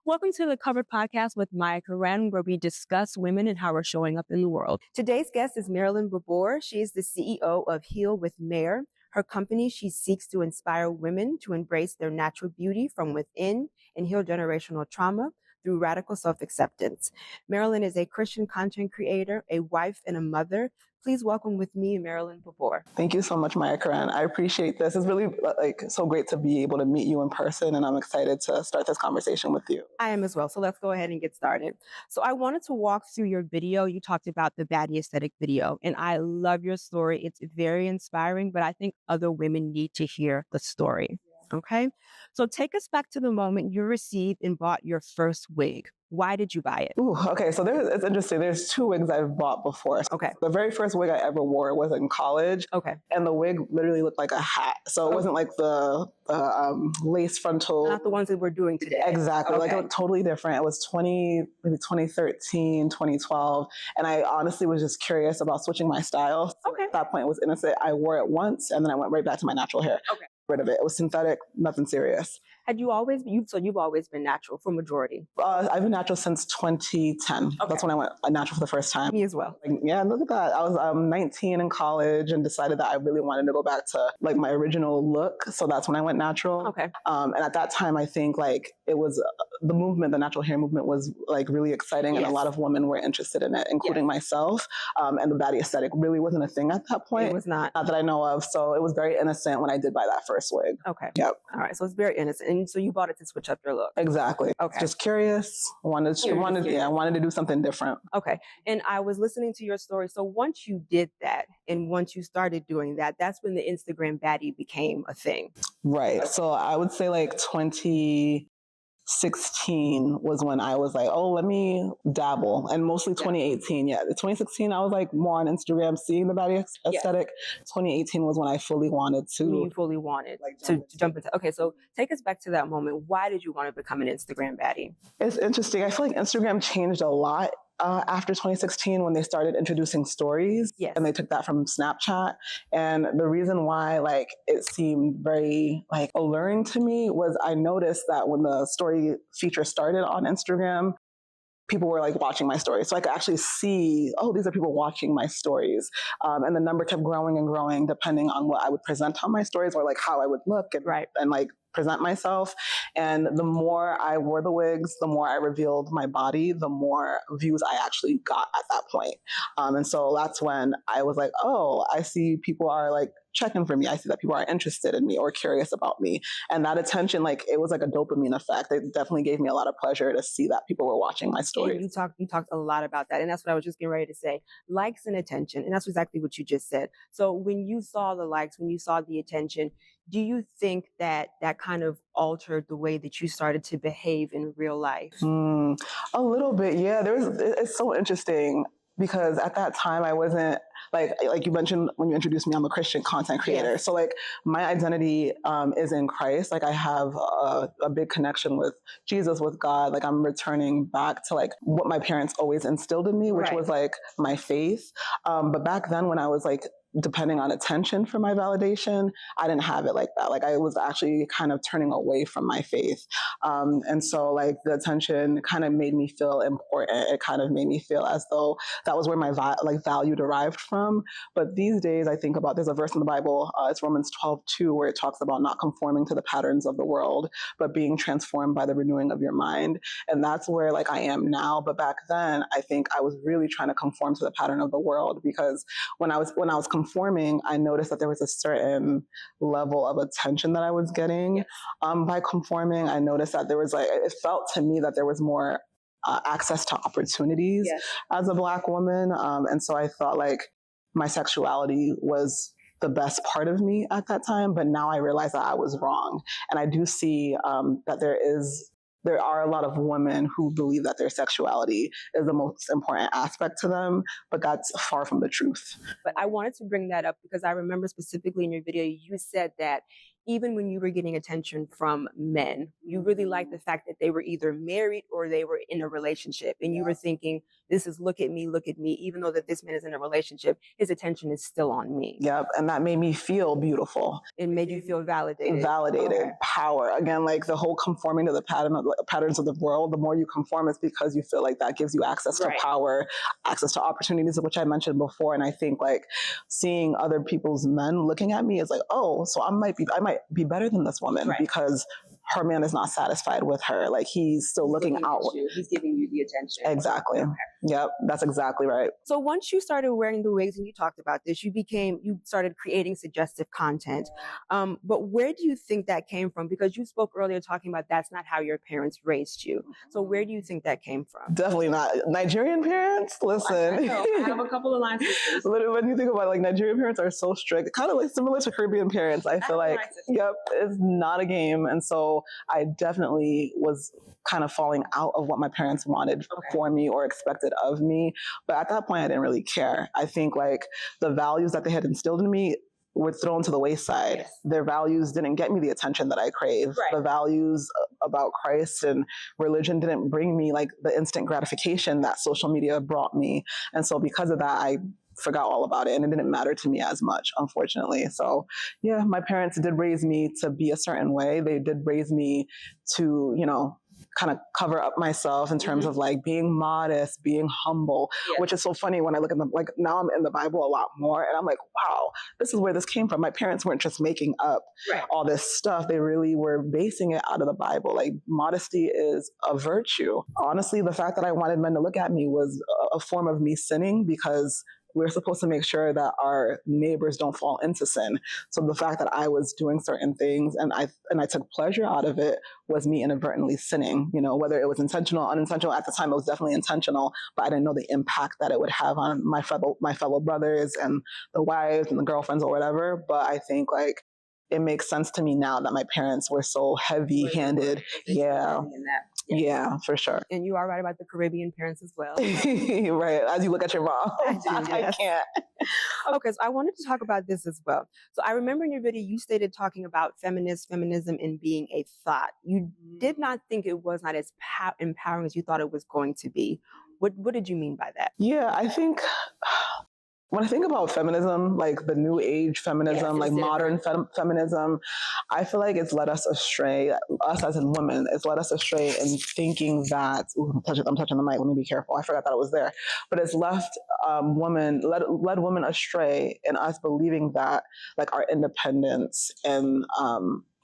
Welcome to the Covered Podcast with Mya-Karren, where we discuss women and how we're showing up in the world. Today's guest is Marilyn Borbor. She is the CEO of Heal with Mya-Karren. Her company, she seeks to inspire women to embrace their natural beauty from within and heal generational trauma through radical self-acceptance. Marilyn is a Christian content creator, a wife, and a mother. Please welcome with me, Marilyn Borbor. Thank you so much, Mya-Karren. I appreciate this. It's really so great to be able to meet you in person, and I'm excited to start this conversation with you. I am as well. So let's go ahead and get started. So I wanted to walk through your video. You talked about the baddie aesthetic video, and I love your story. It's very inspiring, but I think other women need to hear the story. Okay. So take us back to the moment you received and bought your first wig. Why did you buy it? Ooh, okay. So it's interesting. There's two wigs I've bought before. Okay. The very first wig I ever wore was in college. Okay. And the wig literally looked like a hat. So it wasn't like the lace frontal. Not the ones that we're doing today. Exactly. Okay. Like it looked totally different. It was maybe 2013, 2012. And I honestly was just curious about switching my style. So Okay. at that point, it was innocent. I wore it once and then I went right back to my natural hair. Okay. Rid of it. It was synthetic, nothing serious. Had you always, so you've always been natural for majority? I've been natural since 2010. Okay. That's when I went natural for the first time. Me as well. Yeah, look at that. I was 19 in college and decided that I really wanted to go back to like my original look. So that's when I went natural. Okay. And at that time, I think like it was the movement, the natural hair movement was like really exciting. And a lot of women were interested in it, including myself. And the baddie aesthetic really wasn't a thing at that point. It was not. Not that I know of. So it was very innocent when I did buy that first wig. Okay. Yep. All right. So it's very innocent. And so you bought it to switch up your look. Exactly. Okay. Just curious. I wanted to do something different. Okay. And I was listening to your story. So once you did that and once you started doing that, that's when the Instagram baddie became a thing. Right. So I would say like 2016 was when I was like, oh, let me dabble. And mostly 2018. Yeah. 2016, I was like more on Instagram seeing the baddie aesthetic. 2018 was when I fully wanted to. When you fully wanted to jump into. Okay. So take us back to that moment. Why did you want to become an Instagram baddie? It's interesting. I feel like Instagram changed a lot after 2016 when they started introducing stories. Yes. And they took that from Snapchat. And the reason why like it seemed very like alluring to me was I noticed that when the story feature started on Instagram, people were like watching my stories. So I could actually see, oh, these are people watching my stories. And the number kept growing and growing depending on what I would present on my stories or like how I would look and like present myself. And the more I wore the wigs, the more I revealed my body, the more views I actually got at that point. And so that's when I was like, oh, I see people are like checking for me. I see that people are interested in me or curious about me. And that attention, like it was like a dopamine effect. It definitely gave me a lot of pleasure to see that people were watching my stories. You talked a lot about that. And that's what I was just getting ready to say. Likes and attention. And that's exactly what you just said. So when you saw the likes, when you saw the attention, do you think that that kind of altered the way that you started to behave in real life? A little bit, yeah. It's so interesting because at that time I wasn't like you mentioned when you introduced me, I'm a Christian content creator. Yes. So like my identity is in Christ. Like I have a big connection with Jesus, with God. Like I'm returning back to like what my parents always instilled in me, which was like my faith. But back then when I was like depending on attention for my validation, I didn't have it like that. Like I was actually kind of turning away from my faith. And so like the attention kind of made me feel important. It kind of made me feel as though that was where my value derived from. But these days I think about, there's a verse in the Bible, it's Romans 12:2, where it talks about not conforming to the patterns of the world, but being transformed by the renewing of your mind. And that's where like I am now. But back then I think I was really trying to conform to the pattern of the world, because when I was conforming, I noticed that there was a certain level of attention that I was getting. Yes. By conforming, I noticed that there was like, it felt to me that there was more access to opportunities as a Black woman. And so I thought like my sexuality was the best part of me at that time. But now I realize that I was wrong. And I do see that there are a lot of women who believe that their sexuality is the most important aspect to them, but that's far from the truth. But I wanted to bring that up because I remember specifically in your video, you said that even when you were getting attention from men, you really liked the fact that they were either married or they were in a relationship. And you were thinking, this is look at me, even though that this man is in a relationship, his attention is still on me. Yep. And that made me feel beautiful. It made you feel validated. Validated. Power. Again, like the whole conforming to the patterns of the world, the more you conform, it's because you feel like that gives you access to power, access to opportunities, which I mentioned before. And I think like seeing other people's men looking at me is like, oh, so I might be better than this woman because her man is not satisfied with her. Like he's still looking outward. He's giving you the attention. Exactly. Okay. Yep. That's exactly right. So once you started wearing the wigs and you talked about this, you started creating suggestive content. But where do you think that came from? Because you spoke earlier talking about that's not how your parents raised you. So where do you think that came from? Definitely not. Nigerian parents? Listen. I have a couple of lines. When you think about like Nigerian parents are so strict, kind of like similar to Caribbean parents. I feel like, yep, it's not a game. And so I definitely was kind of falling out of what my parents wanted for me or expected of me. But at that point, I didn't really care. I think like the values that they had instilled in me were thrown to the wayside. Yes. Their values didn't get me the attention that I crave. The values about Christ and religion didn't bring me like the instant gratification that social media brought me. And so because of that, I forgot all about it and it didn't matter to me as much, unfortunately. So yeah, my parents did raise me to be a certain way. They did raise me to, you know, kind of cover up myself in terms of like being modest, being humble, which is so funny when I look at them, like now I'm in the Bible a lot more and I'm like, wow, this is where this came from. My parents weren't just making up all this stuff. They really were basing it out of the Bible. Like modesty is a virtue. Honestly, the fact that I wanted men to look at me was a form of me sinning because we're supposed to make sure that our neighbors don't fall into sin. So the fact that I was doing certain things and I took pleasure out of it was me inadvertently sinning. You know, whether it was intentional, unintentional. At the time, it was definitely intentional, but I didn't know the impact that it would have on my fellow brothers and the wives and the girlfriends or whatever. But I think like it makes sense to me now that my parents were so heavy-handed. Yeah, for sure. And you are right about the Caribbean parents as well. Right. As you look at your mom. I can't. Okay, so I wanted to talk about this as well. So I remember in your video, you stated talking about feminism and being a thought. You did not think it was not as empowering as you thought it was going to be. What did you mean by that? Yeah, I think when I think about feminism, like the new age feminism, like modern feminism, I feel like it's led us astray, us as in women, it's led us astray in thinking that, I'm touching the mic, let me be careful. I forgot that it was there. But it's led women astray in us believing that like our independence and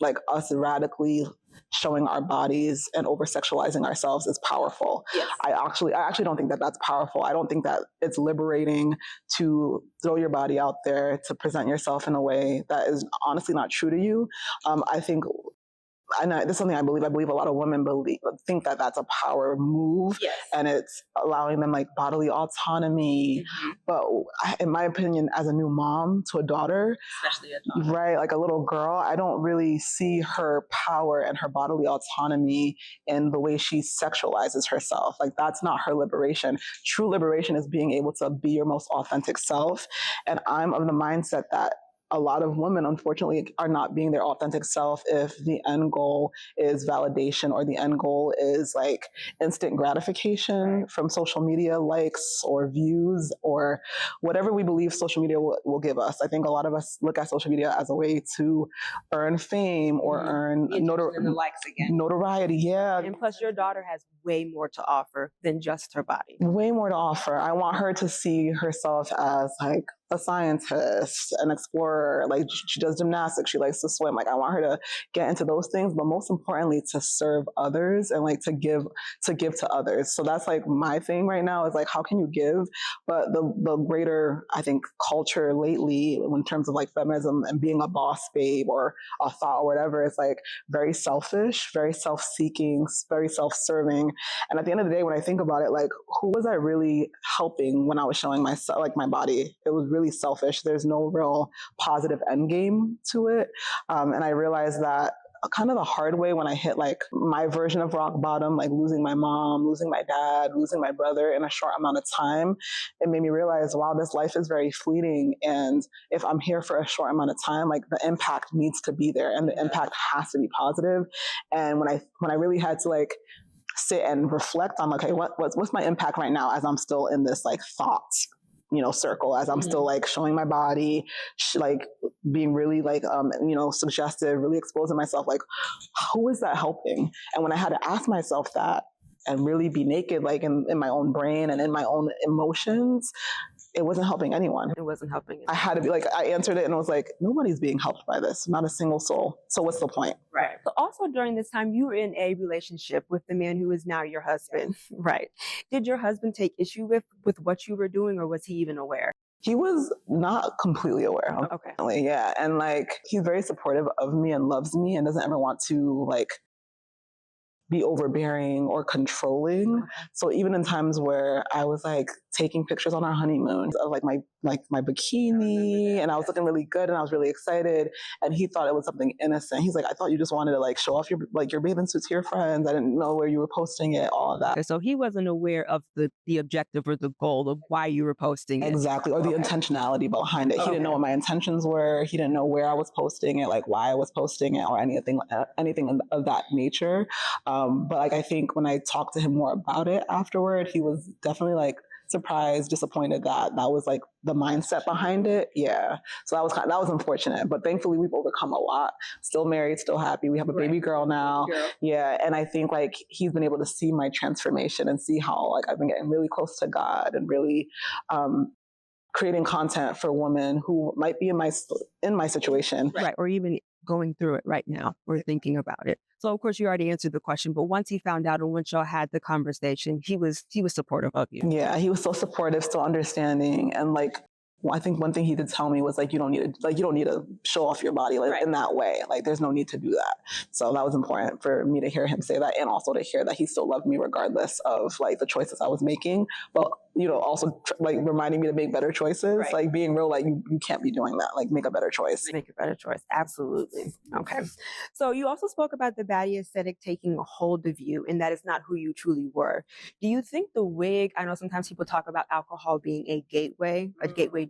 like us radically showing our bodies and over-sexualizing ourselves is powerful. Yes. I actually don't think that that's powerful. I don't think that it's liberating to throw your body out there, to present yourself in a way that is honestly not true to you. I think, and this is something I believe a lot of women think that that's a power move, and it's allowing them like bodily autonomy. But in my opinion, as a new mom to a daughter, especially a daughter, right, like a little girl, I don't really see her power and her bodily autonomy in the way she sexualizes herself. Like that's not her liberation. True liberation is being able to be your most authentic self. And I'm of the mindset that a lot of women, unfortunately, are not being their authentic self if the end goal is validation or the end goal is like instant gratification from social media likes or views or whatever we believe social media will give us. I think a lot of us look at social media as a way to earn fame or earn notoriety. Yeah. And plus your daughter has way more to offer than just her body. Way more to offer. I want her to see herself as like a scientist, an explorer, like she does gymnastics, she likes to swim. Like I want her to get into those things, but most importantly to serve others and like to give to others. So that's like my thing right now is like, how can you give? But the greater, I think, culture lately in terms of like feminism and being a boss babe or a thought or whatever, is like very selfish, very self-seeking, very self-serving. And at the end of the day, when I think about it, like who was I really helping when I was showing myself, like my body? It was really selfish. There's no real positive end game to it. And I realized that kind of the hard way when I hit like my version of rock bottom, like losing my mom, losing my dad, losing my brother in a short amount of time. It made me realize, wow, this life is very fleeting. And if I'm here for a short amount of time, like the impact needs to be there and the impact has to be positive. And when I really had to like sit and reflect on, okay, what's my impact right now as I'm still in this like thoughts, circle, as I'm still like showing my body, like being really like, suggestive, really exposing myself, like, who is that helping? And when I had to ask myself that and really be naked, like in my own brain and in my own emotions, it wasn't helping anyone. It wasn't helping anyone. I had to be like, I answered it and I was like, nobody's being helped by this, not a single soul. So what's the point? Right. So also during this time, you were in a relationship with the man who is now your husband. Right. Did your husband take issue with what you were doing, or was he even aware? He was not completely aware. Okay. Yeah. And like, he's very supportive of me and loves me and doesn't ever want to like be overbearing or controlling. So even in times where I was like taking pictures on our honeymoon of like my bikini and I was looking really good and I was really excited, and he thought it was something innocent. He's like, I thought you just wanted to like show off your bathing suit to your friends. I didn't know where you were posting it, all of that. Okay, so he wasn't aware of the objective or the goal of why you were posting it. Exactly. Or the intentionality behind it. He didn't know what my intentions were. He didn't know where I was posting it, like why I was posting it, or anything of that nature. But like, I think when I talked to him more about it afterward, he was definitely like surprised, disappointed that was like the mindset behind it. Yeah. So that was unfortunate, but thankfully we've overcome a lot. Still married, still happy. We have a baby girl now. Yeah. And I think like he's been able to see my transformation and see how like I've been getting really close to God and really, creating content for women who might be in my situation. Right. Or even going through it right now or thinking about it. So of course you already answered the question, but once he found out and once y'all had the conversation, he was supportive of you. Yeah, he was so supportive, so understanding. And like, I think one thing he did tell me was like, you don't need to show off your body like in that way. Like there's no need to do that. So that was important for me to hear him say that, and also to hear that he still loved me regardless of like the choices I was making. But also like reminding me to make better choices, like being real, like you can't be doing that. Like make a better choice. Make a better choice. Absolutely. Okay. So you also spoke about the baddie aesthetic taking a hold of you, and that is not who you truly were. Do you think the wig, I know sometimes people talk about alcohol being a gateway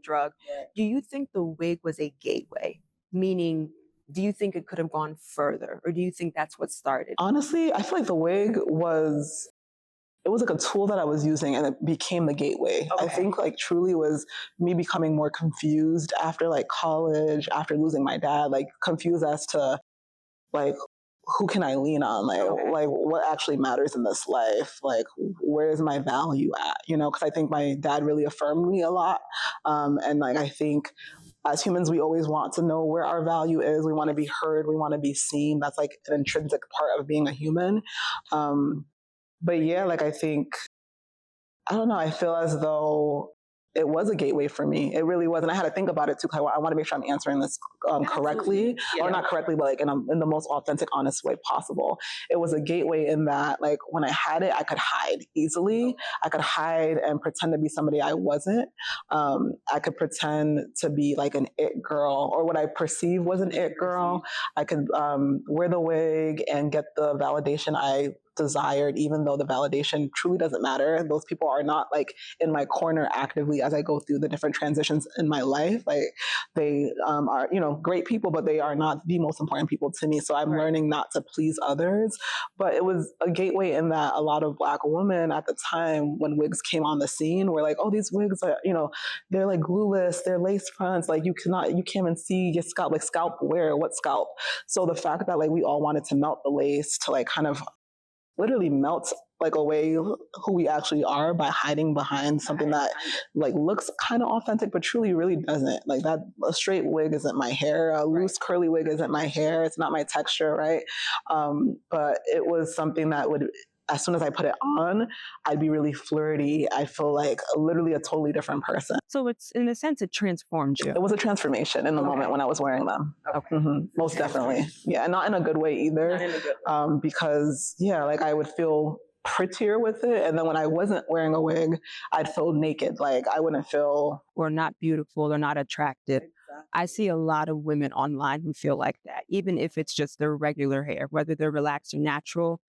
drug. Do you think the wig was a gateway? Meaning, do you think it could have gone further, or do you think that's what started? Honestly, I feel like the wig was like a tool that I was using and it became the gateway. Okay. I think like truly was me becoming more confused after like college, after losing my dad, like confused as to like, who can I lean on? Like what actually matters in this life? Like, where is my value at? Because I think my dad really affirmed me a lot. And like, I think as humans, we always want to know where our value is. We want to be heard. We want to be seen. That's like an intrinsic part of being a human. But yeah, like I think, I don't know, I feel as though it was a gateway for me. It really was. And I had to think about it too, because I want to make sure I'm answering this correctly, or not correctly, but like in the most authentic, honest way possible. It was a gateway in that like when I had it, I could hide easily. I could hide and pretend to be somebody I wasn't. I could pretend to be like an it girl, or what I perceive was an it girl. I could wear the wig and get the validation I desired, even though the validation truly doesn't matter. Those people are not like in my corner actively as I go through the different transitions in my life. Like they are, great people, but they are not the most important people to me. So I'm learning not to please others. But it was a gateway in that a lot of Black women at the time when wigs came on the scene were like, oh, these wigs are, they're like glueless, they're lace fronts, like you can't even see your scalp, like scalp where, what scalp? So the fact that like we all wanted to melt the lace to like kind of literally melts like away who we actually are by hiding behind something that like looks kind of authentic but truly really doesn't. Like that, a straight wig isn't my hair, a loose curly wig isn't my hair, it's not my texture, right? But it was something that would, as soon as I put it on, I'd be really flirty. I feel like literally a totally different person. So it's, in a sense, it transformed you. It was a transformation in the moment when I was wearing them. Okay. Mm-hmm. Most definitely. Yeah, and not in a good way either. Because, like I would feel prettier with it. And then when I wasn't wearing a wig, I'd feel naked. Like I wouldn't feel... Or not beautiful or not attractive. I see a lot of women online who feel like that, even if it's just their regular hair, whether they're relaxed or natural.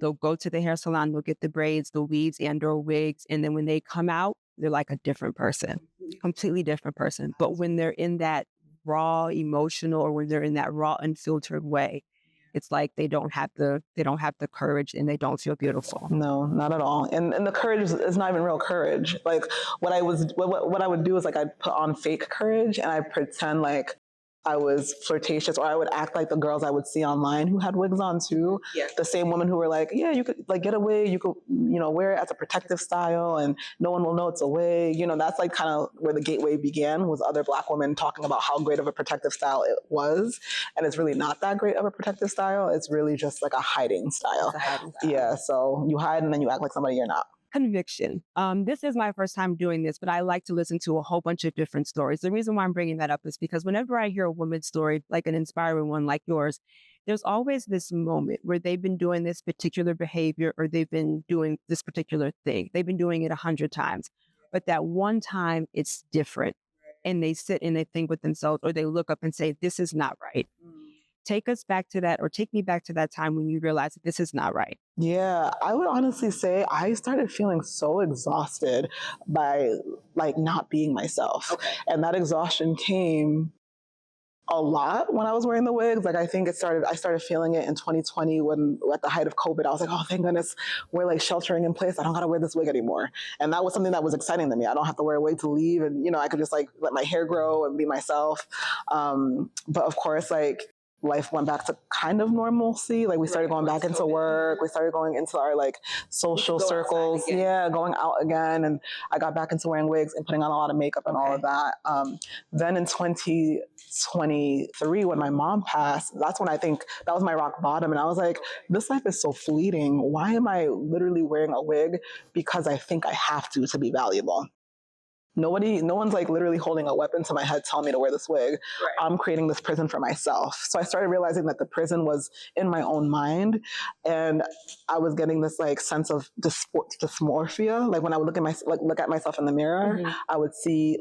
They'll go to the hair salon, they'll get the braids, the weaves and or wigs. And then when they come out, they're like a different person, completely different person. But when they're in that raw emotional or when they're in that raw unfiltered way, it's like they don't have the courage and they don't feel beautiful. No, not at all. And the courage is not even real courage. Like what I would do is like I'd put on fake courage and I'd pretend like I was flirtatious, or I would act like the girls I would see online who had wigs on too. Yeah. The same women who were like, yeah, you could like get a wig, you could, wear it as a protective style and no one will know it's a wig. That's like kind of where the gateway began, was other Black women talking about how great of a protective style it was. And it's really not that great of a protective style. It's really just like a hiding style. Yeah. So you hide and then you act like somebody you're not. Conviction. This is my first time doing this, but I like to listen to a whole bunch of different stories. The reason why I'm bringing that up is because whenever I hear a woman's story, like an inspiring one like yours, there's always this moment where they've been doing this particular behavior or they've been doing this particular thing. They've been doing it 100 times, but that one time it's different. And they sit and they think with themselves or they look up and say, this is not right. Take us back to that, or take me back to that time when you realized that this is not right. Yeah, I would honestly say I started feeling so exhausted by like not being myself. Okay. And that exhaustion came a lot when I was wearing the wigs. Like I started feeling it in 2020 when at the height of COVID, I was like, oh, thank goodness we're like sheltering in place. I don't got to wear this wig anymore. And that was something that was exciting to me. I don't have to wear a wig to leave. And, I could just like let my hair grow and be myself. But of course, like, life went back to kind of normalcy. Like we started going back into work. We started going into our like social circles. Yeah, going out again. And I got back into wearing wigs and putting on a lot of makeup and all of that. Then in 2023, when my mom passed, that's when I think that was my rock bottom. And I was like, this life is so fleeting. Why am I literally wearing a wig? Because I think I have to be valuable. No one's like literally holding a weapon to my head telling me to wear this wig. Right. I'm creating this prison for myself. So I started realizing that the prison was in my own mind. And I was getting this like sense of dysmorphia. Like when I would look at myself in the mirror, I would see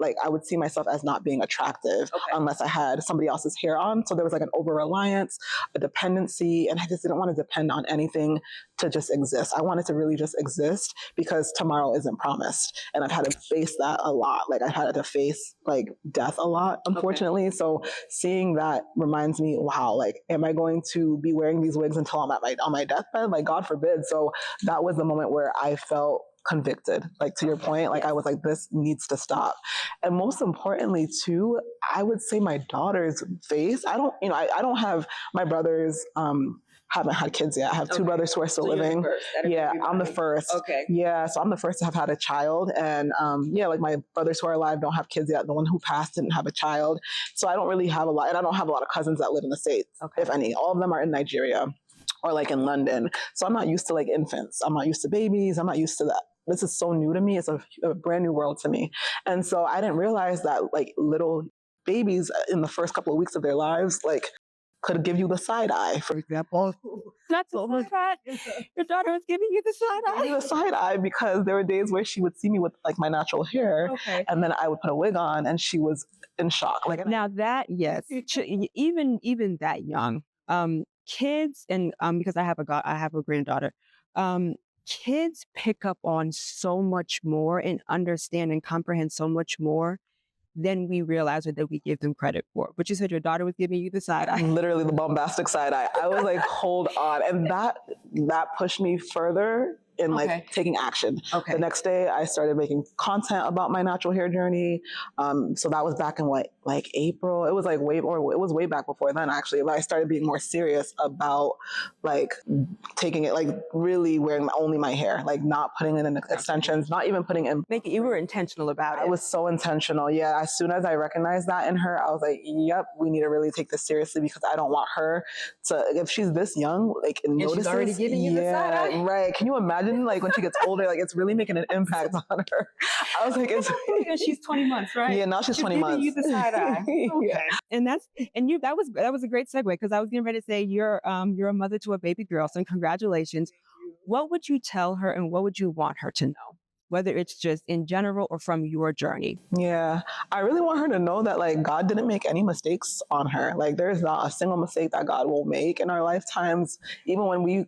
myself as not being attractive unless I had somebody else's hair on. So there was like an over-reliance, a dependency, and I just didn't want to depend on anything to just exist. I wanted to really just exist because tomorrow isn't promised. And I've had to face that a lot. Like I've had to face like death a lot, unfortunately. Okay. So seeing that reminds me, wow, like, am I going to be wearing these wigs until I'm on my deathbed? Like, God forbid. So that was the moment where I felt convicted. Like to your point, like I was like, this needs to stop. And most importantly too, I would say my daughter's face. I don't have my brothers, haven't had kids yet. I have two brothers who are still living. Yeah, I'm the first. Okay. Yeah, so I'm the first to have had a child. And like my brothers who are alive don't have kids yet. The one who passed didn't have a child. So I don't really have a lot. And I don't have a lot of cousins that live in the States, if any. All of them are in Nigeria or like in London. So I'm not used to like infants. I'm not used to babies. I'm not used to that. This is so new to me. It's a brand new world to me. And so I didn't realize that like little babies in the first couple of weeks of their lives, like could give you the side eye, for example. That's so bad. Your daughter was giving you the side eye? The side eye, because there were days where she would see me with like my natural hair, and then I would put a wig on, and she was in shock. Like now that, yes, even that young, kids, and because I have a granddaughter, kids pick up on so much more and understand and comprehend so much more than we realize or that we give them credit for. But you said your daughter was giving you the side eye. Literally the bombastic side eye. I was like, hold on. And that pushed me further in like taking action. The next day I started making content about my natural hair journey. So that was back in like April. It was like it was way back before then actually, but I started being more serious about like taking it, like really wearing only my hair, like not putting it in extensions, not even putting in. You were intentional about it. I was so intentional. Yeah. As soon as I recognized that in her, I was like, yep, we need to really take this seriously because I don't want her to, if she's this young, like and notices, she's already giving you the side eye. Right. Can you imagine like when she gets older, like it's really making an impact on her. I was like, she's 20 months, right? Yeah, now she's 20 months. You the side eye. Okay. And that was a great segue because I was getting ready to say you're a mother to a baby girl, so congratulations. What would you tell her and what would you want her to know? whether it's just in general or from your journey? Yeah, I really want her to know that like God didn't make any mistakes on her. Like there is not a single mistake that God will make in our lifetimes, even when we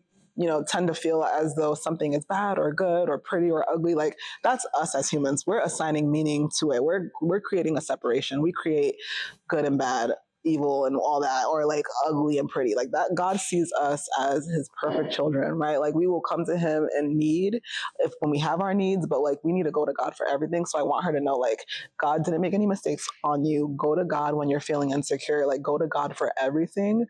tend to feel as though something is bad or good or pretty or ugly. Like that's us as humans. We're assigning meaning to it. We're creating a separation. We create good and bad, evil and all that, or like ugly and pretty. Like that, God sees us as his perfect children, right? Like we will come to him in need if when we have our needs, but like we need to go to God for everything. So I want her to know like God didn't make any mistakes on you. Go to God when you're feeling insecure. Like go to God for everything,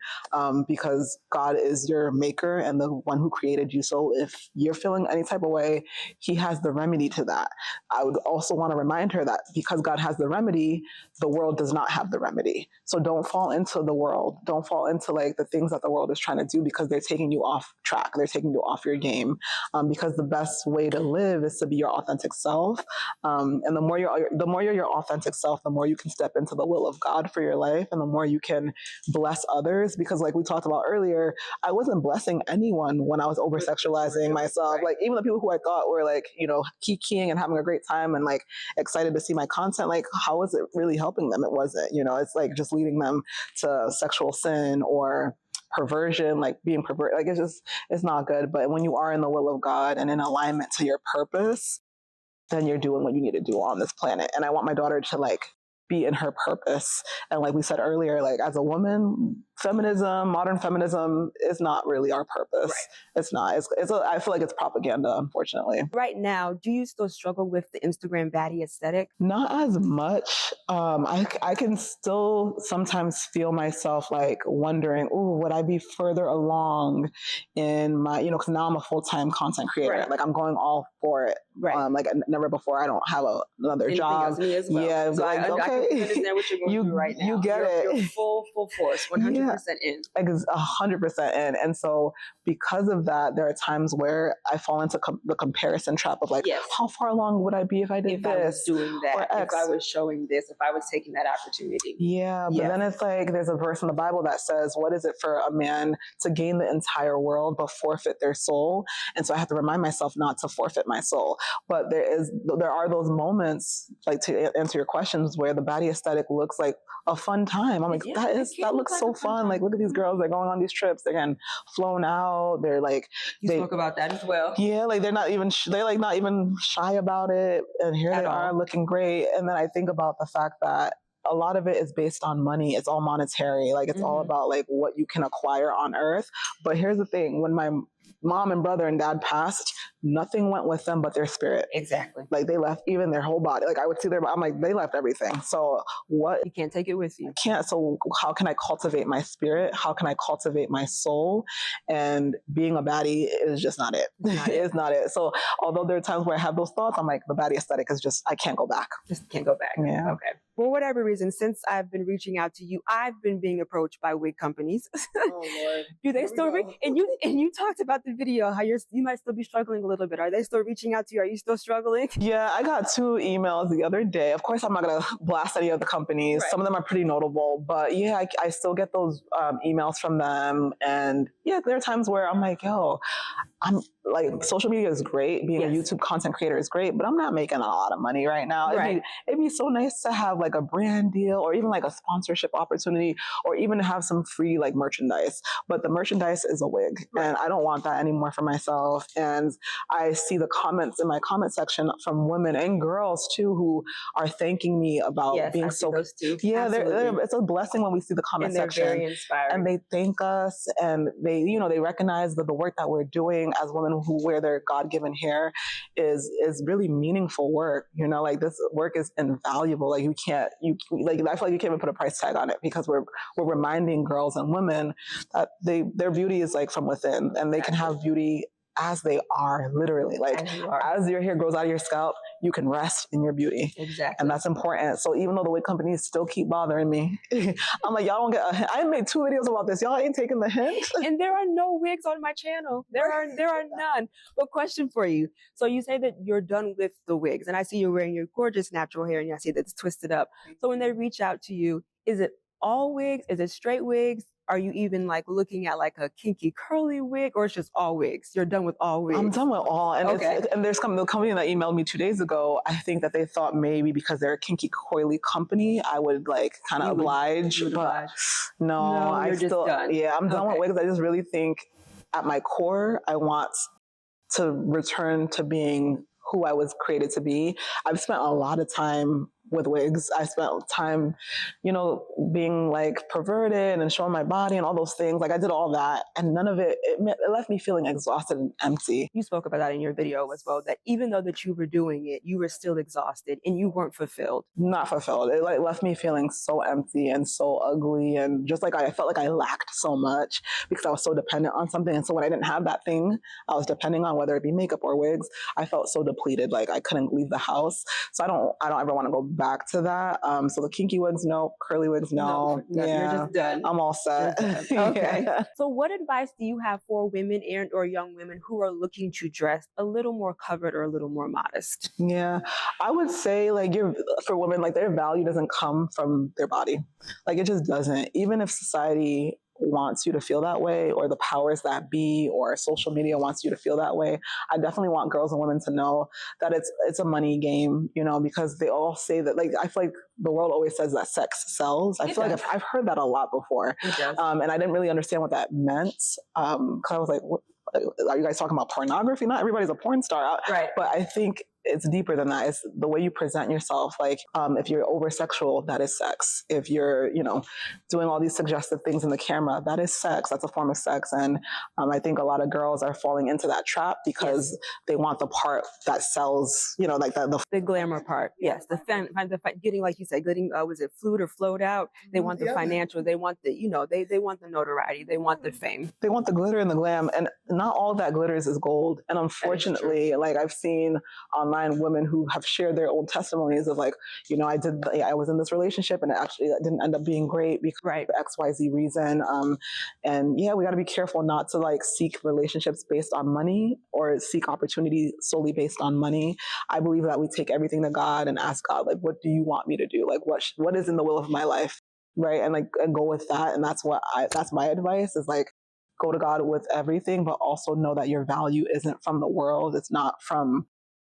because God is your maker and the one who created you. So if you're feeling any type of way, he has the remedy to that. I would also want to remind her that because God has the remedy, the world does not have the remedy. So don't fall into the world. Don't fall into like the things that the world is trying to do because they're taking you off track. They're taking you off your game. Because the best way to live is to be your authentic self. And the more you're your authentic self, the more you can step into the will of God for your life, and the more you can bless others. Because like we talked about earlier, I wasn't blessing anyone when I was over sexualizing myself. Like even the people who I thought were like kikiing and having a great time and like excited to see my content, like how was it really helping them? It wasn't. It's like just leading them to sexual sin or perversion, like being pervert. Like it's not good. But when you are in the will of God and in alignment to your purpose, then you're doing what you need to do on this planet. And I want my daughter to like be in her purpose. And like we said earlier, like as a woman, modern feminism is not really our purpose. Right. It's not. I feel like it's propaganda, unfortunately. Right now, do you still struggle with the Instagram baddie aesthetic? Not as much. I can still sometimes feel myself like wondering, oh, would I be further along in my, because now I'm a full-time content creator. Right. Like I'm going all for it. Right. Like never before. I don't have another anything job. Else, me as well. Yeah. So like, I okay. can understand what you're going through right now. You get it. You're full force, 100% in. 100% in. And so because of that, there are times where I fall into the comparison trap of like, yes, how far along would I be if I did this? If I was doing that, if I was showing this, if I was taking that opportunity. Yeah, but then it's like there's a verse in the Bible that says, what is it for a man to gain the entire world but forfeit their soul? And so I have to remind myself not to forfeit my soul. But there are those moments, like to answer your questions, where the baddie aesthetic looks like a fun time. I'm like, that looks so fun. Like, look at these girls, they're going on these trips, they're getting flown out, they're like, they spoke about that as well. Yeah, like they're not even shy about it, and here they are looking great. And then I think about the fact that a lot of it is based on money. It's all monetary. Like it's all about like what you can acquire on earth. But here's the thing: when my mom and brother and dad passed, nothing went with them but their spirit. Exactly. Like they left even their whole body. Like I would see I'm like, they left everything. So what? You can't take it with you. I can't. So how can I cultivate my spirit? How can I cultivate my soul? And being a baddie is just not it. It's not it. So although there are times where I have those thoughts, I'm like, the baddie aesthetic is just, I can't go back. Just can't go back. Yeah. Okay. For whatever reason, since I've been reaching out to you, I've been being approached by wig companies. Oh Lord. Do they still and you talked about the video, how you might still be struggling a little bit. Are they still reaching out to you? Are you still struggling? Yeah, I got 2 emails the other day. Of course, I'm not going to blast any of the companies. Right. Some of them are pretty notable, but yeah, I still get those emails from them. And yeah, there are times where I'm like, yo, I'm like, social media is great. Being a YouTube content creator is great, but I'm not making a lot of money right now. Right. It'd be so nice to have like a brand deal or even like a sponsorship opportunity or even have some free like merchandise. But the merchandise is a wig and I don't want that anymore for myself. And I see the comments in my comment section from women and girls too, who are thanking me about being so, those too. Yeah, it's a blessing when we see the comment section. Very inspiring. And they thank us and they recognize that the work that we're doing as women who wear their God-given hair is really meaningful work. Like this work is invaluable. Like I feel like you can't even put a price tag on it because we're reminding girls and women that their beauty is like from within and they can have beauty as they are, literally. Like as your hair grows out of your scalp, you can rest in your beauty. Exactly. And that's important. So even though the wig companies still keep bothering me, I'm like, y'all don't get a hint. I made 2 videos about this. Y'all ain't taking the hint. And there are no wigs on my channel. There are none. But question for you. So you say that you're done with the wigs and I see you're wearing your gorgeous natural hair and I see that it's twisted up. So when they reach out to you, is it all wigs? Is it straight wigs? are you even like looking at like a kinky curly wig, or it's just all wigs? You're done with all wigs? I'm done with all. And and there's the company that emailed me 2 days ago. I think that they thought maybe because they're a kinky coily company, I would like kind of oblige. But no, I still, I'm done with wigs. I just really think at my core, I want to return to being who I was created to be. I've spent a lot of time with wigs. I spent time, being like perverted and showing my body and all those things. Like I did all that, and none of it left me feeling exhausted and empty. You spoke about that in your video as well, that even though that you were doing it, you were still exhausted and you weren't fulfilled. Not fulfilled. It like left me feeling so empty and so ugly, and just like I felt like I lacked so much because I was so dependent on something. And so when I didn't have that thing I was depending on, whether it be makeup or wigs, I felt so depleted. Like I couldn't leave the house. So I don't ever want to go back to that. So the kinky wigs, no. Curly wigs, no. Yeah, you're just done. I'm all set. Okay. So what advice do you have for women and or young women who are looking to dress a little more covered or a little more modest? Yeah, I would say like for women, like their value doesn't come from their body. Like it just doesn't. Even if society wants you to feel that way, or the powers that be, or social media wants you to feel that way, I definitely want girls and women to know that it's a money game, because they all say that, like, I feel like the world always says that sex sells. I feel like I've heard that a lot before. And I didn't really understand what that meant. Cause I was like, what, are you guys talking about pornography? Not everybody's a porn star. Right. But I think it's deeper than that. It's the way you present yourself. Like, if you're over sexual, that is sex. If you're, doing all these suggestive things in the camera, that is sex. That's a form of sex. And I think a lot of girls are falling into that trap because they want the part that sells, like the glamour part. Yes. The getting, like you said, getting, was it flued or flowed out? They want the financial, they want the, they want the notoriety. They want the fame. They want the glitter and the glam. And not all that glitters is gold. And unfortunately, like I've seen online women who have shared their own testimonies of like, I was in this relationship and it actually didn't end up being great because of XYZ reason. And we got to be careful not to like seek relationships based on money or seek opportunity solely based on money. I believe that we take everything to God and ask God, like, what do you want me to do? Like, what is in the will of my life? Right. And go with that. And that's my advice is like, go to God with everything, but also know that your value isn't from the world. It's not from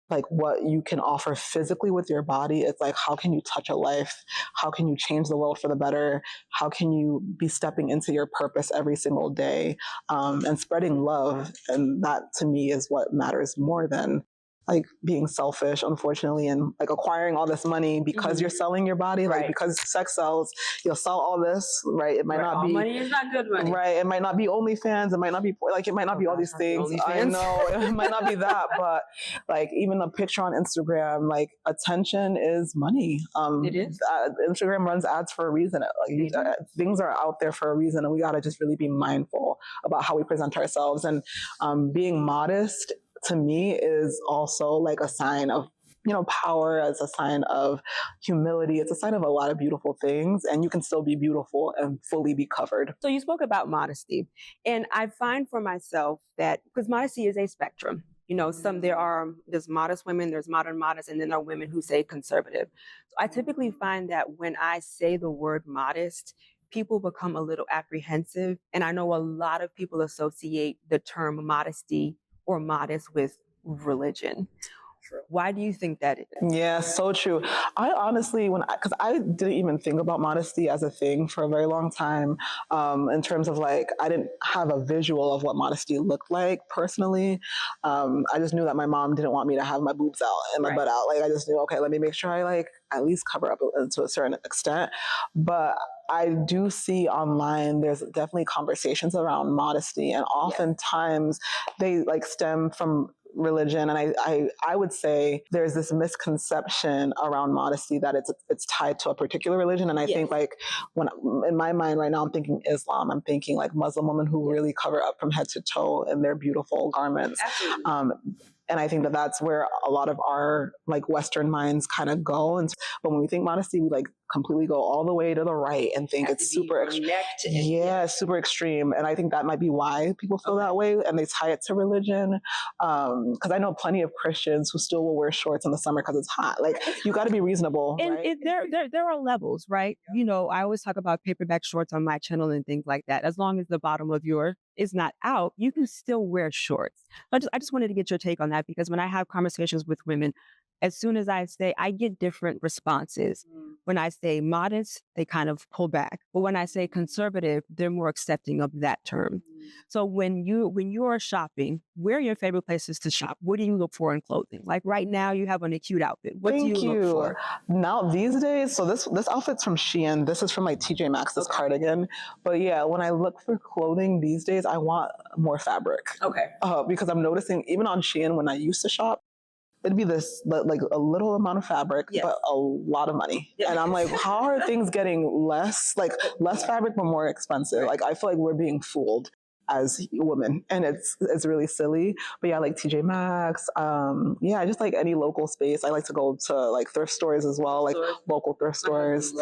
like what you can offer physically with your body. It's like, how can you touch a life? How can you change the world for the better? How can you be stepping into your purpose every single day, and spreading love? And that to me is what matters more than like being selfish, unfortunately, and like acquiring all this money because you're selling your body, like because sex sells, you'll sell all this, right? It might not be money is not good money, right? It might not be OnlyFans, it might not be like it might not be all these things. I know it might not be that, but like even a picture on Instagram, like attention is money. It is. Instagram runs ads for a reason. Like things are out there for a reason, and we gotta just really be mindful about how we present ourselves. And being modest, to me, is also like a sign of, power, as a sign of humility. It's a sign of a lot of beautiful things, and you can still be beautiful and fully be covered. So you spoke about modesty, and I find for myself that because modesty is a spectrum, there's modest women, there's modern modest, and then there are women who say conservative. So I typically find that when I say the word modest, people become a little apprehensive. And I know a lot of people associate the term modesty or modest with religion. Why do you think that is? Yeah, so true. I honestly, because I didn't even think about modesty as a thing for a very long time, in terms of like, I didn't have a visual of what modesty looked like personally. I just knew that my mom didn't want me to have my boobs out and my butt out. Like I just knew, okay, let me make sure I like at least cover up to a certain extent. But I do see online, there's definitely conversations around modesty, and oftentimes they like stem from religion. And I would say there's this misconception around modesty that it's tied to a particular religion. And I think like when in my mind right now, I'm thinking Islam, I'm thinking like Muslim women who really cover up from head to toe in their beautiful garments. And I think that that's where a lot of our like Western minds kind of go. And but when we think modesty, we like completely go all the way to the right and think it's super super extreme. And I think that might be why people feel that way, and they tie it to religion. Because I know plenty of Christians who still will wear shorts in the summer because it's hot. Like, you got to be reasonable. And right? there are levels, right? You know, I always talk about paperback shorts on my channel and things like that. As long as the bottom of your is not out, you can still wear shorts. I just wanted to get your take on that, because when I have conversations with women, as soon as I say, I get different responses. When I say modest, they kind of pull back. But when I say conservative, they're more accepting of that term. So when you are shopping, where are your favorite places to shop? What do you look for in clothing? Like right now, you have on a cute outfit. What do you look for? Now these days, so this outfit's from Shein. This is from like TJ Maxx, this cardigan. But yeah, when I look for clothing these days, I want more fabric. Because I'm noticing even on Shein when I used to shop, it'd be this like a little amount of fabric, but a lot of money. And I'm like, how are things getting less fabric but more expensive? Like, I feel like we're being fooled as women, and it's really silly. But yeah, like TJ Maxx, yeah, just like any local space. I like to go to like thrift stores as well, like local thrift stores.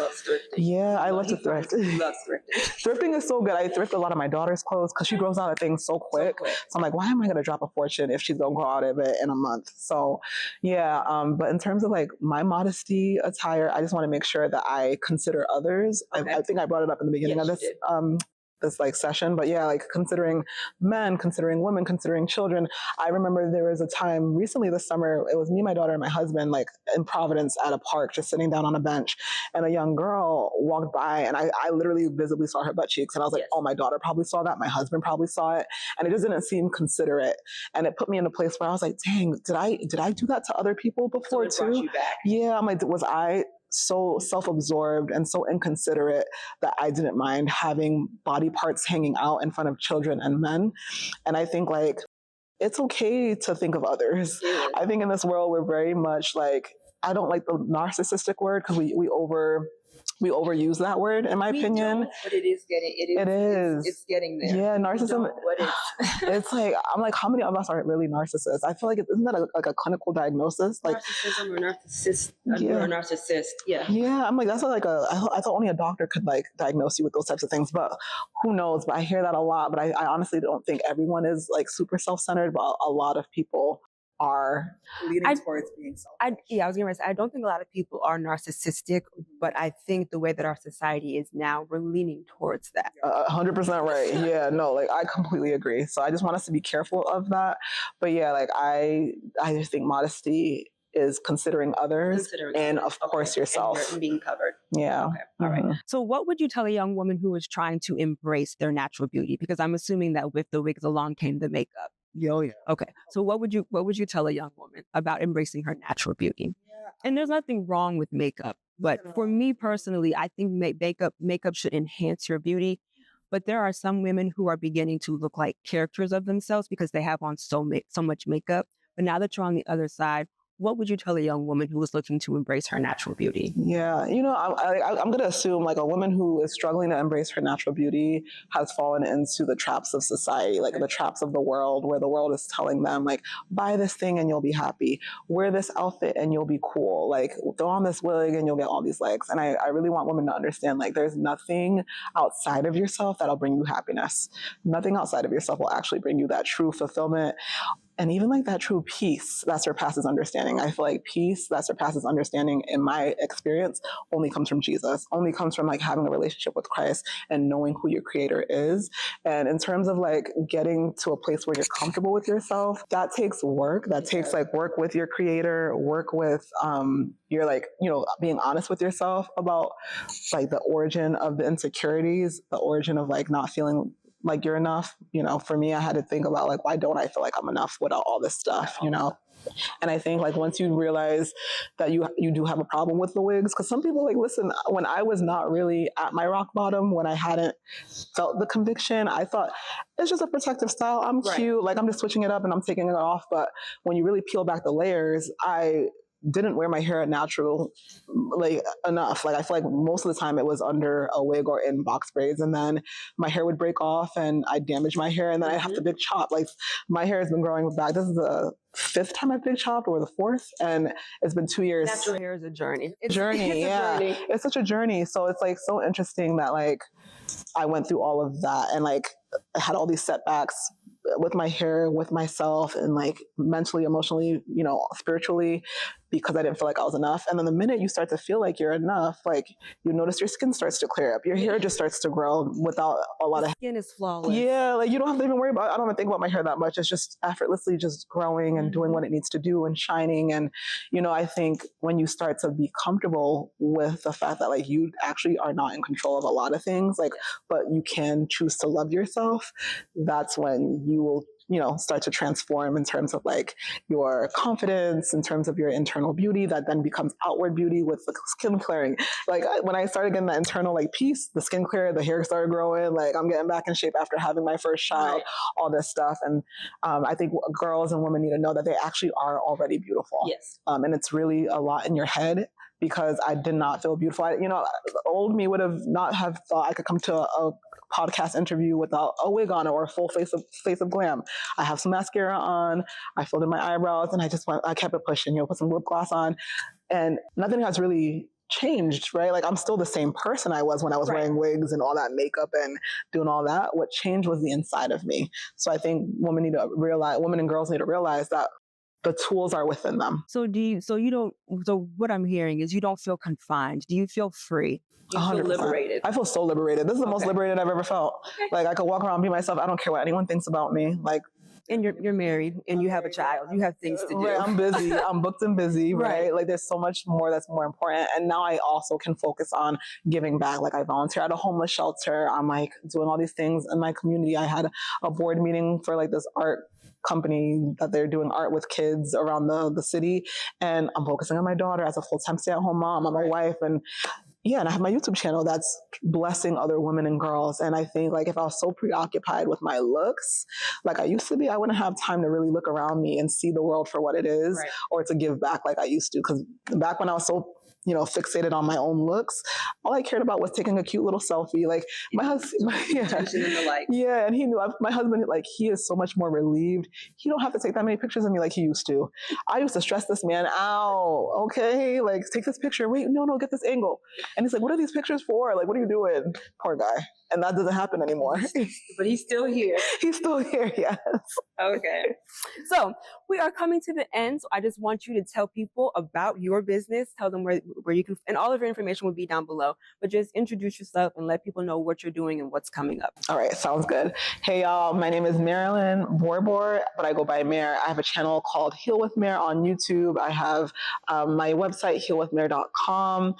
Yeah, I love to thrift. Thrifting is so good. I thrift a lot of my daughter's clothes because she grows out of things so quick. So I'm like, why am I gonna drop a fortune if she's gonna grow out of it in a month? So yeah, but in terms of like my modesty attire, I just want to make sure that I consider others. I think I brought it up in the beginning of this like session, but yeah, like considering men, considering women, considering children. I remember there was a time recently this summer, it was me, my daughter, and my husband, like in Providence at a park, just sitting down on a bench, and a young girl walked by, and I literally visibly saw her butt cheeks, and I was like, oh, my daughter probably saw that, my husband probably saw it, and it just didn't seem considerate, and it put me in a place where I was like, dang, did I do that to other people before too? Yeah, I'm like, was I so self-absorbed and so inconsiderate that I didn't mind having body parts hanging out in front of children and men? And I think like it's okay to think of others. I think in this world we're very much like, I don't like the narcissistic word because we overuse that word, in my opinion. But it is getting there. Yeah, narcissism. It's like, I'm like, how many of us are really narcissists? I feel like isn't that like a clinical diagnosis? Like narcissism or narcissist, or a narcissist. Yeah. Yeah, I'm like, that's like I thought only a doctor could like diagnose you with those types of things, but who knows? But I hear that a lot. But I honestly don't think everyone is like super self-centered, but a lot of people are leaning towards being selfish. I was going to say, I don't think a lot of people are narcissistic, but I think the way that our society is now, we're leaning towards that. 100% right. Yeah, no, like I completely agree. So I just want us to be careful of that. But yeah, like I just think modesty is considering others, and of course yourself. And being covered. Yeah. Okay. All right. So what would you tell a young woman who is trying to embrace their natural beauty? Because I'm assuming that with the wigs along came the makeup. Oh yeah. Okay. So what would you tell a young woman about embracing her natural beauty? And there's nothing wrong with makeup, but for me personally, I think makeup should enhance your beauty. But there are some women who are beginning to look like characters of themselves because they have on so much makeup. But now that you're on the other side, what would you tell a young woman who is looking to embrace her natural beauty? Yeah, you know, I'm going to assume like a woman who is struggling to embrace her natural beauty has fallen into the traps of society, like the traps of the world, where the world is telling them like, buy this thing and you'll be happy. Wear this outfit and you'll be cool. Like, throw on this wig and you'll get all these legs. And I really want women to understand like there's nothing outside of yourself that'll bring you happiness. Nothing outside of yourself will actually bring you that true fulfillment. And even like that true peace that surpasses understanding. I feel like peace that surpasses understanding, in my experience, only comes from Jesus, only comes from like having a relationship with Christ and knowing who your creator is. And in terms of like getting to a place where you're comfortable with yourself, that takes work. That takes like work with your creator, work with you're like, you know, being honest with yourself about like the origin of the insecurities, the origin of like not feeling like you're enough. You know, for me, I had to think about like, why don't I feel like I'm enough without all this stuff, you know? And I think like once you realize that you do have a problem with the wigs, because some people like, listen, when I was not really at my rock bottom, when I hadn't felt the conviction, I thought it's just a protective style. I'm cute. Like I'm just switching it up and I'm taking it off. But when you really peel back the layers, I didn't wear my hair natural like enough. Like I feel like most of the time it was under a wig or in box braids, and then my hair would break off and I'd damage my hair, and then I'd have to big chop. Like my hair has been growing back. This is the 5th time I've big chopped, or the 4th, and it's been 2 years. Natural hair is a journey. It's yeah, a journey. It's such a journey. So it's like so interesting that like I went through all of that, and like I had all these setbacks with my hair, with myself, and like mentally, emotionally, you know, spiritually, because I didn't feel like I was enough. And then the minute you start to feel like you're enough, like you notice your skin starts to clear up, your hair just starts to grow without a lot of skin is flawless. Yeah, like you don't have to even worry about. I don't even think about my hair that much. It's just effortlessly just growing and doing what it needs to do and shining. And you know, I think when you start to be comfortable with the fact that like you actually are not in control of a lot of things, like, but you can choose to love yourself, that's when you will, you know, start to transform in terms of like your confidence, in terms of your internal beauty that then becomes outward beauty with the skin clearing. Like when I started getting that internal like peace, the skin cleared, the hair started growing, like I'm getting back in shape after having my first child, all this stuff. And I think girls and women need to know that they actually are already beautiful. Yes. And it's really a lot in your head, because I did not feel beautiful. You know, old me would have not have thought I could come to a podcast interview without a wig on or a full face of glam. I have some mascara on, I filled in my eyebrows, and I kept it pushing, you know, put some lip gloss on, and nothing has really changed, right? Like I'm still the same person I was when I was wearing wigs and all that makeup and doing all that. What changed was the inside of me. So I think women and girls need to realize that the tools are within them. So what I'm hearing is you don't feel confined. Do you feel free? You 100%. feel liberated. I feel so liberated. This is the most liberated I've ever felt. Like I could walk around and be myself. I don't care what anyone thinks about me. Like, and you're married and you have a child. You have things to do. Right, I'm busy. I'm booked and busy, right? Like there's so much more that's more important. And now I also can focus on giving back. Like I volunteer at a homeless shelter. I'm like doing all these things in my community. I had a board meeting for like this art company that they're doing art with kids around the city. And I'm focusing on my daughter as a full-time stay-at-home mom. I'm a wife, and I have my YouTube channel that's blessing other women and girls. And I think like if I was so preoccupied with my looks like I used to be, I wouldn't have time to really look around me and see the world for what it is, or to give back like I used to. Because back when I was so fixated on my own looks, all I cared about was taking a cute little selfie. Like my husband, and he knew my husband, like he is so much more relieved. He don't have to take that many pictures of me like he used to. I used to stress this man out. Okay, like take this picture. Wait, no, get this angle. And he's like, what are these pictures for? Like, what are you doing? Poor guy. And that doesn't happen anymore. But he's still here. He's still here, yes. Okay. So we are coming to the end. So I just want you to tell people about your business. Tell them where you can, and all of your information will be down below. But just introduce yourself and let people know what you're doing and what's coming up. All right, sounds good. Hey, y'all. My name is Marilyn Borbor, but I go by Mare. I have a channel called Heal with Mare on YouTube. I have my website, healwithmare.com.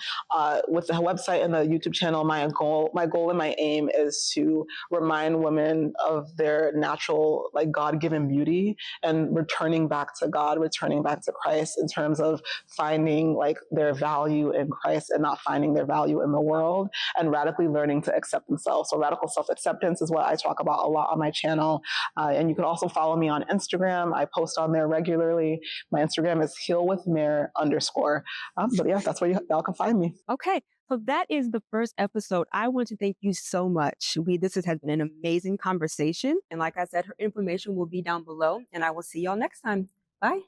With the website and the YouTube channel, my goal and my aim is to remind women of their natural, like God-given beauty and returning back to God, returning back to Christ in terms of finding like their value in Christ and not finding their value in the world, and radically learning to accept themselves. So radical self-acceptance is what I talk about a lot on my channel. And you can also follow me on Instagram. I post on there regularly. My Instagram is healwithmare_. But yeah, that's where y'all can find me. Okay. So that is the first episode. I want to thank you so much. This has been an amazing conversation. And like I said, her information will be down below. And I will see y'all next time. Bye.